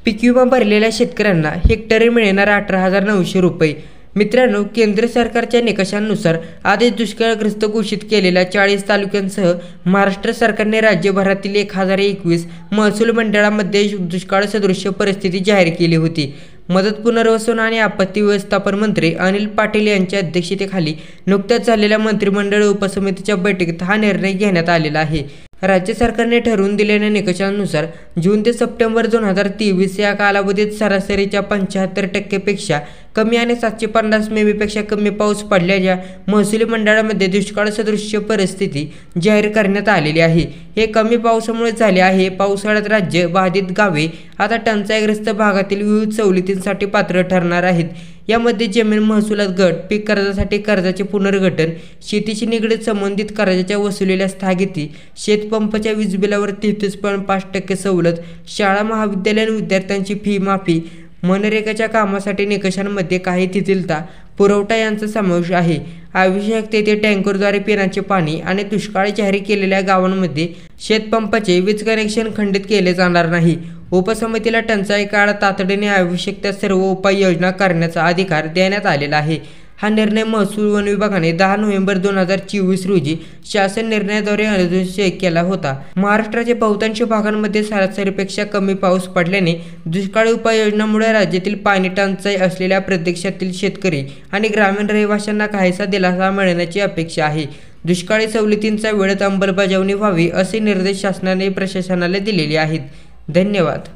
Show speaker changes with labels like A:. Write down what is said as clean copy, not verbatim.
A: पीक विमा भरलेल्या शेतकऱ्यांना हेक्टरी मिळणार 18,900 रुपये। मित्रांनो, केंद्र सरकारच्या निकषांनुसार आधीच दुष्काळग्रस्त घोषित केलेल्या 40 तालुक्यांसह महाराष्ट्र सरकारने राज्यभरातील 1021 महसूल मंडळांमध्ये दुष्काळ सदृश परिस्थिती जाहीर केली होती। मदत पुनर्वसन आणि आपत्ती व्यवस्थापन मंत्री अनिल पाटील यांच्या अध्यक्षतेखाली नुकत्याच झालेल्या मंत्रिमंडळ उपसमितीच्या बैठकीत हा निर्णय घेण्यात आलेला आहे। राज्य सरकारने ठरवून दिलेल्या निकषांनुसार जून ते सप्टेंबर 2023 या कालावधीत सरासरीच्या 75% पेक्षा कमी आणि 750 मिमीपेक्षा कमी पाऊस पडलेल्या महसुली मंडळामध्ये दुष्काळ सदृश परिस्थिती जाहीर करण्यात आलेली आहे। हे कमी पावसामुळे झाले आहे। पावसाळ्यात राज्य बाधित गावे आता टंचाईग्रस्त भागातील विविध सवलतींसाठी पात्र ठरणार आहेत। यामध्ये जमीन महसुलात घट, पीक कर्जासाठी कर्जाचे पुनर्गठन, शेतीशी निगडीत संबंधित कर्जाच्या वसुलीला स्थगिती, शेतपंपाच्या वीज बिलावर 33.5% सवलत, शाळा महाविद्यालयीन विद्यार्थ्यांची फी माफी, मनरेगाच्या कामासाठी निकषांमध्ये काही शिथिलता, पुरवठा यांचा समावेश आहे। आवश्यक तेथे टँकरद्वारे पिण्याचे पाणी आणि दुष्काळ जाहीर केलेल्या गावांमध्ये शेतपंपाचे वीज कनेक्शन खंडित केले जाणार नाही। उपसमितीला टंचाई काळात तातडीने आवश्यक त्या सर्व उपाययोजना करण्याचा अधिकार देण्यात आलेला आहे। हा निर्णय महसूल वन विभागाने 10 नोव्हेंबर 2024 रोजी शासन निर्णयाद्वारे अधिसूचित केला होता। महाराष्ट्राच्या बहुतांश भागांमध्ये सरासरीपेक्षा कमी पाऊस पडल्याने दुष्काळी उपाययोजनांमुळे राज्यातील पाणी टंचाई असलेल्या प्रदेशातील शेतकरी आणि ग्रामीण रहिवाशांना काहीसा दिलासा मिळण्याची अपेक्षा आहे। दुष्काळी सवलतींचा वेळेत अंमलबजावणी व्हावी असे निर्देश शासनाने प्रशासनाला दिलेले आहेत। धन्यवाद।